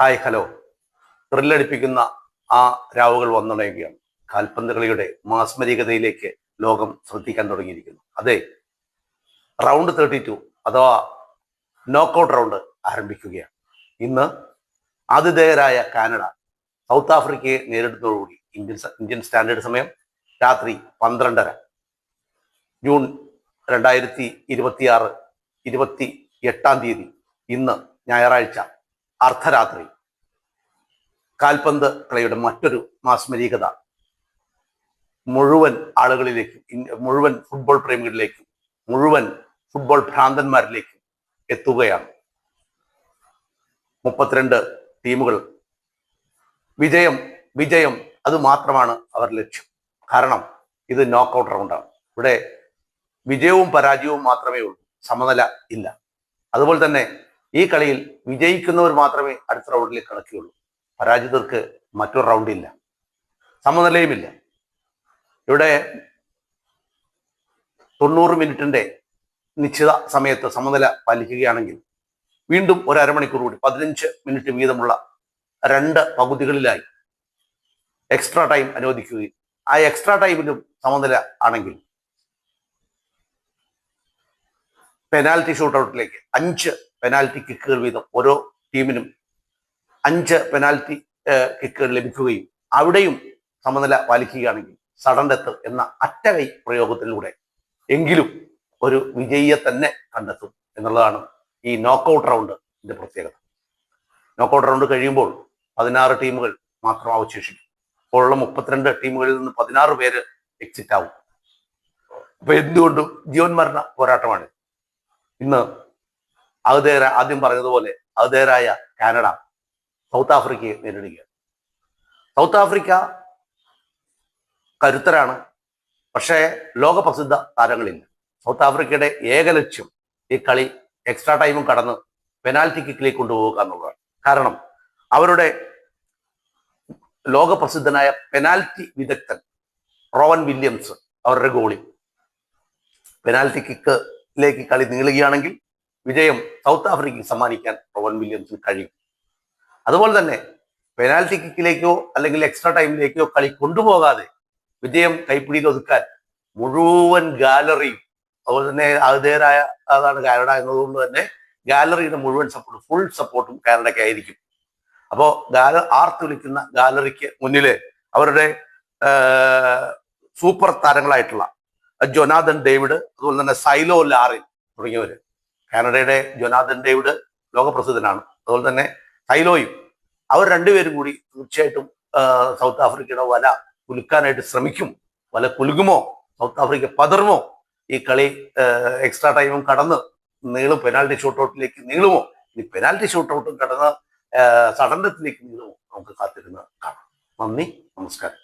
Hi hello. ത്രില്ലടിപ്പിക്കുന്ന ആ രാവുകൾ വന്നുണയുകയാണ്. കാൽപന്ത് കളിയുടെ മാസ്മരികതയിലേക്ക് ലോകം ശ്രദ്ധിക്കാൻ തുടങ്ങിയിരിക്കുന്നു. അതെ, റൗണ്ട് 32 അഥവാ നോക്കൌട്ട് റൗണ്ട് ആരംഭിക്കുകയാണ്. ഇന്ന് ആതിഥേയരായ കാനഡ സൗത്ത് ആഫ്രിക്കയെ നേരിടുന്നതോടുകൂടി ഇന്ത്യൻ സ്റ്റാൻഡേർഡ് സമയം രാത്രി 12:30 ജൂൺ 2026 28 ഇന്ന് ഞായറാഴ്ച അർദ്ധരാത്രി കാൽപന്ത് കളിയുടെ മറ്റൊരു മാസ്മരികത മുഴുവൻ ആളുകളിലേക്കും, മുഴുവൻ ഫുട്ബോൾ പ്രേമികളിലേക്കും, മുഴുവൻ ഫുട്ബോൾ ഭ്രാന്തന്മാരിലേക്കും എത്തുകയാണ്. 32 ടീമുകൾ വിജയം അത് മാത്രമാണ് അവർ ലക്ഷ്യം. കാരണം ഇത് നോക്കൌട്ട് റൗണ്ടാണ്. ഇവിടെ വിജയവും പരാജയവും മാത്രമേ ഉള്ളൂ, സമനില ഇല്ല. അതുപോലെ തന്നെ ഈ കളിയിൽ വിജയിക്കുന്നവർ മാത്രമേ അടുത്ത റൗണ്ടിലേക്ക് കടക്കുകയുള്ളൂ. പരാജിതർക്ക് മറ്റൊരു റൗണ്ടില്ല, സമനിലയുമില്ല. ഇവിടെ 90 മിനിറ്റിന്റെ നിശ്ചിത സമയത്ത് സമനില പാലിക്കുകയാണെങ്കിൽ വീണ്ടും ഒരു അരമണിക്കൂർ കൂടി 15 മിനിറ്റ് വീതമുള്ള 2 പകുതികളിലായി എക്സ്ട്രാ ടൈം അനുവദിക്കുകയും ആ എക്സ്ട്രാ ടൈമിലും സമനില ആണെങ്കിൽ പെനാൽറ്റി ഷൂട്ടൗട്ടിലേക്ക് 5 പെനാൽറ്റി കിക്കുകൾ വീതം ഓരോ ടീമിനും 5 പെനാൽറ്റി കിക്കുകൾ ലഭിക്കുകയും അവിടെയും സമനില പാലിക്കുകയാണെങ്കിൽ സഡൻ ഡെത്ത് എന്ന അറ്റകൈ പ്രയോഗത്തിലൂടെ എങ്കിലും ഒരു വിജയിയെ തന്നെ കണ്ടെത്തും എന്നുള്ളതാണ് ഈ നോക്കൌട്ട് റൗണ്ടിന്റെ പ്രത്യേകത. നോക്കൌട്ട് റൗണ്ട് കഴിയുമ്പോൾ 16 ടീമുകൾ മാത്രം അവശേഷിക്കും. ഇപ്പോഴുള്ള 32 ടീമുകളിൽ നിന്ന് 16 പേര് എക്സിറ്റ് ആവും. അപ്പൊ എന്തുകൊണ്ടും ജീവൻ മരണ പോരാട്ടമാണ്. ഇന്ന് ആദ്യം പറഞ്ഞതുപോലെ ആതിഥേയരായ കാനഡ സൗത്ത് ആഫ്രിക്കയെ നേരിടുകയാണ്. സൗത്ത് ആഫ്രിക്ക കരുത്തരാണ്, പക്ഷേ ലോകപ്രസിദ്ധ താരങ്ങളില്ല. സൗത്ത് ആഫ്രിക്കയുടെ ഏക ലക്ഷ്യം ഈ കളി എക്സ്ട്രാ ടൈമും കടന്ന് പെനാൽറ്റി കിക്കിലേക്ക് കൊണ്ടുപോകുക എന്നുള്ളതാണ്. കാരണം അവരുടെ ലോകപ്രസിദ്ധനായ പെനാൽറ്റി വിദഗ്ധൻ റോവൻ വില്യംസ്, അവരുടെ ഗോളി, പെനാൽറ്റി കിക്കിലേക്ക് കളി നീളുകയാണെങ്കിൽ വിജയം സൗത്ത് ആഫ്രിക്കയ്ക്ക് സമ്മാനിക്കാൻ റോവൻ വില്യംസിന് കഴിയും. അതുപോലെ തന്നെ പെനാൽറ്റി കിക്കിലേക്കോ അല്ലെങ്കിൽ എക്സ്ട്രാ ടൈമിലേക്കോ കളി കൊണ്ടുപോകാതെ വിജയം കൈപ്പിടിയിൽ ഒതുക്കാൻ മുഴുവൻ ഗാലറിയും, അതുപോലെ തന്നെ ആതിഥേയരായ അതാണ് കാനഡ എന്നതുകൊണ്ട് തന്നെ ഗാലറിയുടെ മുഴുവൻ സപ്പോർട്ടും ഫുൾ സപ്പോർട്ടും കാനഡയ്ക്ക് ആയിരിക്കും. അപ്പോൾ ആർത്ത് വിളിക്കുന്ന ഗാലറിക്ക് മുന്നില് അവരുടെ സൂപ്പർ താരങ്ങളായിട്ടുള്ള ജൊനാഥൻ ഡേവിഡ്, അതുപോലെ തന്നെ സൈലോ ലാറിൻ തുടങ്ങിയവര്, കാനഡയുടെ ജൊനാഥൻ ഡേവിഡ് ലോകപ്രസിദ്ധനാണ്, അതുപോലെ തന്നെ സൈലോയും, അവർ രണ്ടുപേരും കൂടി തീർച്ചയായിട്ടും സൗത്ത് ആഫ്രിക്കയുടെ വല കുലുക്കാനായിട്ട് ശ്രമിക്കും. വല കുലുകുമോ, സൗത്ത് ആഫ്രിക്ക പതറുമോ, ഈ കളി എക്സ്ട്രാ ടൈമും കടന്ന് നീളും, പെനാൽറ്റി ഷൂട്ടൗട്ടിലേക്ക് നീളുമോ, ഇനി പെനാൽറ്റി ഷൂട്ടൗട്ടും കടന്ന് സഡൻ ഡെത്തിലേക്ക് നീളുമോ, നമുക്ക് കാത്തിരുന്ന് കാണാം. നന്ദി, നമസ്കാരം.